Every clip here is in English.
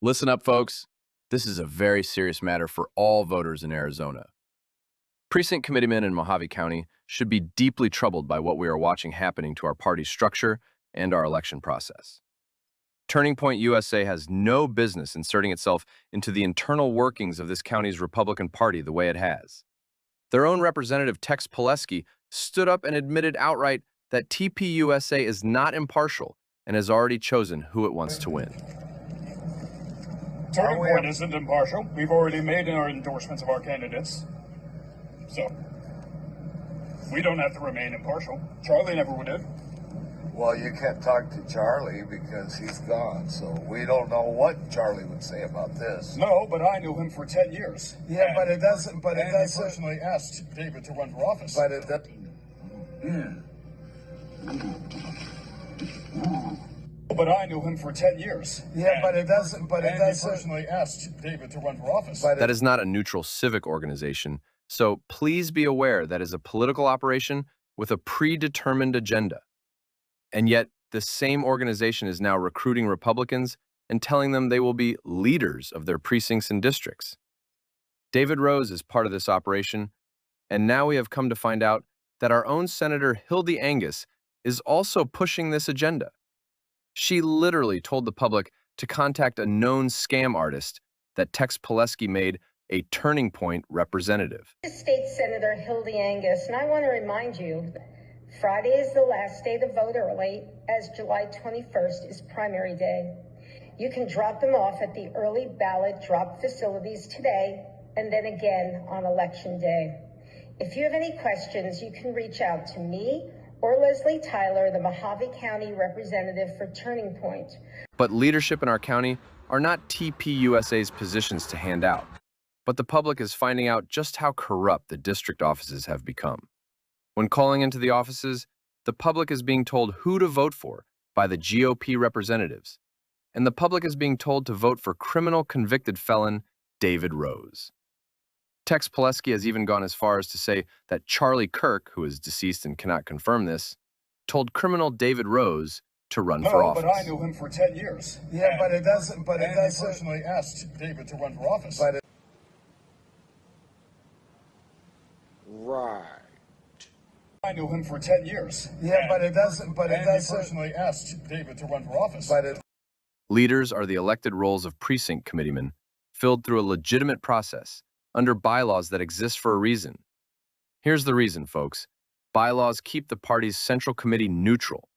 Listen up, folks. This is a very serious matter for all voters in Arizona. Precinct committeemen in Mohave County should be deeply troubled by what we are watching happening to our party's structure and our election process. Turning Point USA has no business inserting itself into the internal workings of this county's Republican Party the way it has. Their own representative, Tex Polesky, stood up and admitted outright that TPUSA is not impartial and has already chosen who it wants to win. Turning Point isn't impartial. We've already made our endorsements of our candidates. So, we don't have to remain impartial. Charlie never did. Well, you can't talk to Charlie because he's gone, so we don't know what Charlie would say about this. No, but I knew him for 10 years. Yeah, but it doesn't, I personally asked David to run for office. But it doesn't. But I knew him for 10 years. Yeah, but it doesn't, I personally asked David to run for office. That is not a neutral civic organization, so please be aware that is a political operation with a predetermined agenda. And yet, this same organization is now recruiting Republicans and telling them they will be leaders of their precincts and districts. David Rose is part of this operation, and now we have come to find out that our own Senator HILDY ANGUS is also pushing this agenda. She literally told the public to contact a known scam artist that Tex Polesky made a Turning Point representative. State Senator HILDY ANGUS, and I want to remind you, Friday is the last day to vote early, as July 21st is primary day. You can drop them off at the early ballot drop facilities today and then again on election day. If you have any questions, you can reach out to me or Leslie Tyler, the Mohave County representative for Turning Point. But leadership in our county are not TPUSA's positions to hand out, but the public is finding out just how corrupt the district offices have become. When calling into the offices, the public is being told who to vote for by the GOP representatives, and the public is being told to vote for criminal convicted felon David Rose. Tex Polesky has even gone as far as to say that Charlie KIRK, who is deceased and cannot confirm this, told criminal David Rose to run for office. But I knew him for 10 years. Yeah, but it doesn't, I personally asked David to run for office. Right. I knew him for 10 years. Yeah, but it doesn't, I personally asked David to run for office. Leaders are the elected roles of precinct committeemen, filled through a legitimate process, under bylaws that exist for a reason. Here's the reason, folks. Bylaws keep the party's central committee neutral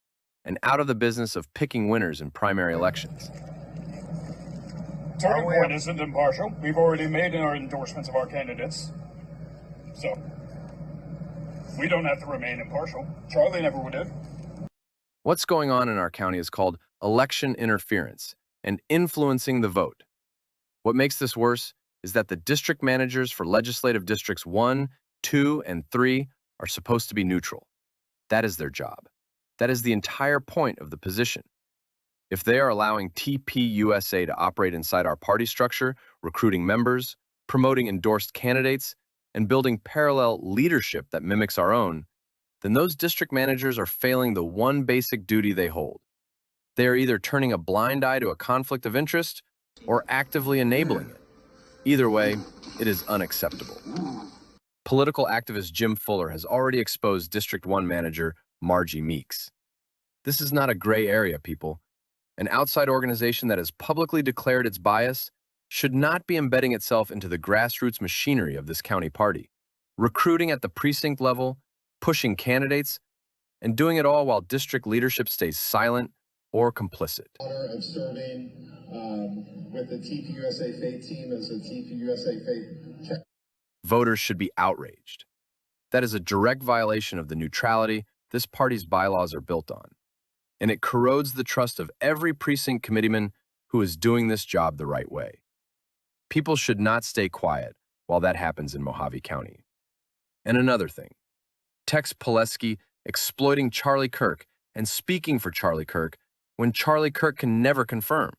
and out of the business of picking winners in primary elections. Turning Point isn't impartial. We've already made our endorsements of our candidates. So, we don't have to remain impartial. Charlie never did. What's going on in our county is called election interference and influencing the vote. What makes this worse is that the district managers for legislative districts 1, 2, and 3 are supposed to be neutral. That is their job. That is the entire point of the position. If they are allowing TPUSA to operate inside our party structure, recruiting members, promoting endorsed candidates, and building parallel leadership that mimics our own, then those district managers are failing the one basic duty they hold. They are either turning a blind eye to a conflict of interest or actively enabling it. Either way, it is unacceptable. Political activist Jim Fuller has already exposed District 1 manager Margie Meeks. This is not a gray area, people. An outside organization that has publicly declared its bias should not be embedding itself into the grassroots machinery of this county party, recruiting at the precinct level, pushing candidates, and doing it all while district leadership stays silent or complicit. Of serving with the TPUSA Faith team as a TPUSA Faith. Voters should be outraged. That is a direct violation of the neutrality this party's bylaws are built on, and it corrodes the trust of every precinct committeeman who is doing this job the right way. People should not stay quiet while that happens in Mohave County. And another thing, Tex Polesky exploiting Charlie KIRK and speaking for Charlie KIRK when Charlie KIRK can never confirm.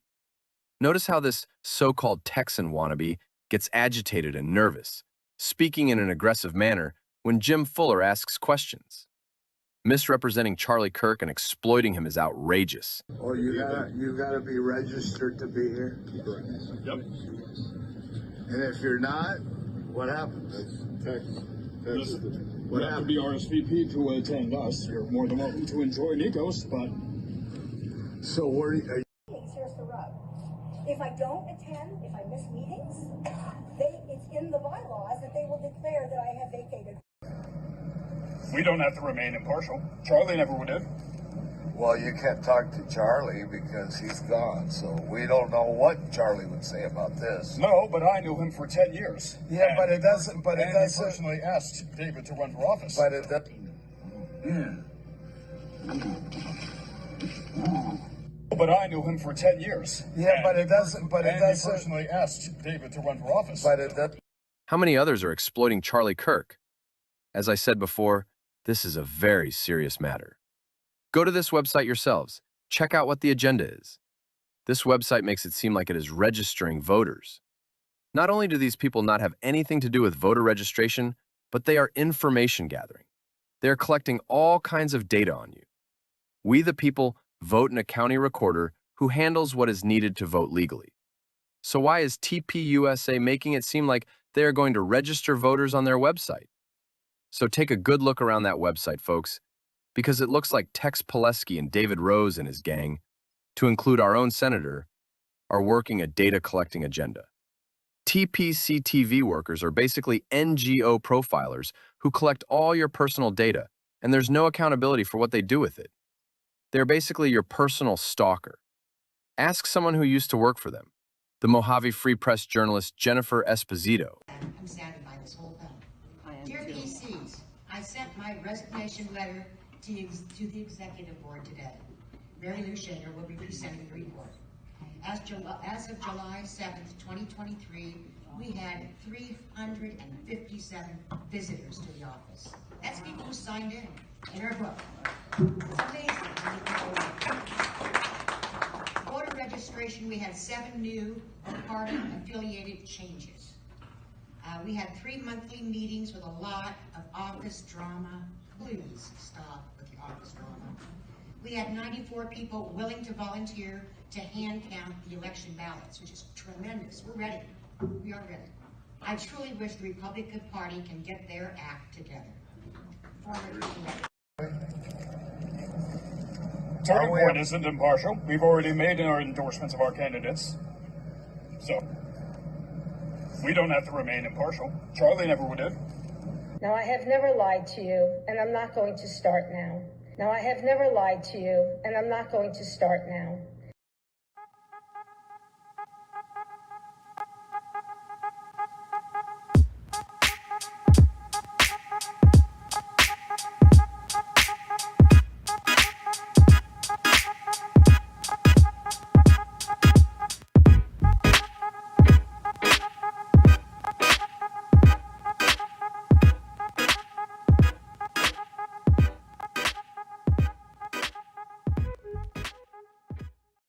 Notice how this so-called Texan wannabe gets agitated and nervous, speaking in an aggressive manner when Jim Fuller asks questions. Misrepresenting Charlie Kirk and exploiting him is outrageous. Oh, you gotta be registered to be here. Yep. And if you're not, what happens? You have to be RSVP to attend us. You're more than welcome to enjoy Nikos, but So where are you? Here's the rub. If I don't attend, if I miss meetings, it's in the bylaws that they will declare that I have vacated. we don't have to remain impartial. Charlie never did. Well, you can't talk to Charlie because he's gone, so we don't know what Charlie would say about this. No, but I knew him for 10 years. Yeah, but it doesn't. But it And doesn't. he personally asked David to run for office. But it doesn't. But I knew him for 10 years. Yeah, but it doesn't. But it And doesn't. he personally asked David to run for office. But it doesn't. How many others are exploiting Charlie Kirk? As I said before, this is a very serious matter. Go to this website yourselves. Check out what the agenda is. This website makes it seem like it is registering voters. Not only do these people not have anything to do with voter registration, but they are information gathering. They are collecting all kinds of data on you. We, the people, vote in a county recorder who handles what is needed to vote legally. So why is TPUSA making it seem like they are going to register voters on their website? So take a good look around that website, folks, because it looks like Tex Polesky and David Rose and his gang, to include our own senator, are working a data collecting agenda. TPCTV workers are basically NGO profilers who collect all your personal data, and there's no accountability for what they do with it. They're basically your personal stalker. Ask someone who used to work for them, the Mohave Free Press journalist Jennifer Esposito. I'm saddened by this whole thing. Dear PCs, I sent my resignation letter to the executive board today. Mary Lou Shaner will be presenting the report. As of July 7th, 2023, we had 357 visitors to the office. That's people who signed in our book. It's amazing. Voter registration, we had 7 new party affiliated changes. We had 3 monthly meetings with a lot of office drama. Please stop with the office drama. We had 94 people willing to volunteer to hand count the election ballots, which is tremendous. We're ready. We are ready. I truly wish the Republican Party can get their act together. Turning point isn't impartial. We've already made our endorsements of our candidates. So we don't have to remain impartial. Charlie never did. Now, I have never lied to you, and I'm not going to start now. Now, I have never lied to you, and I'm not going to start now.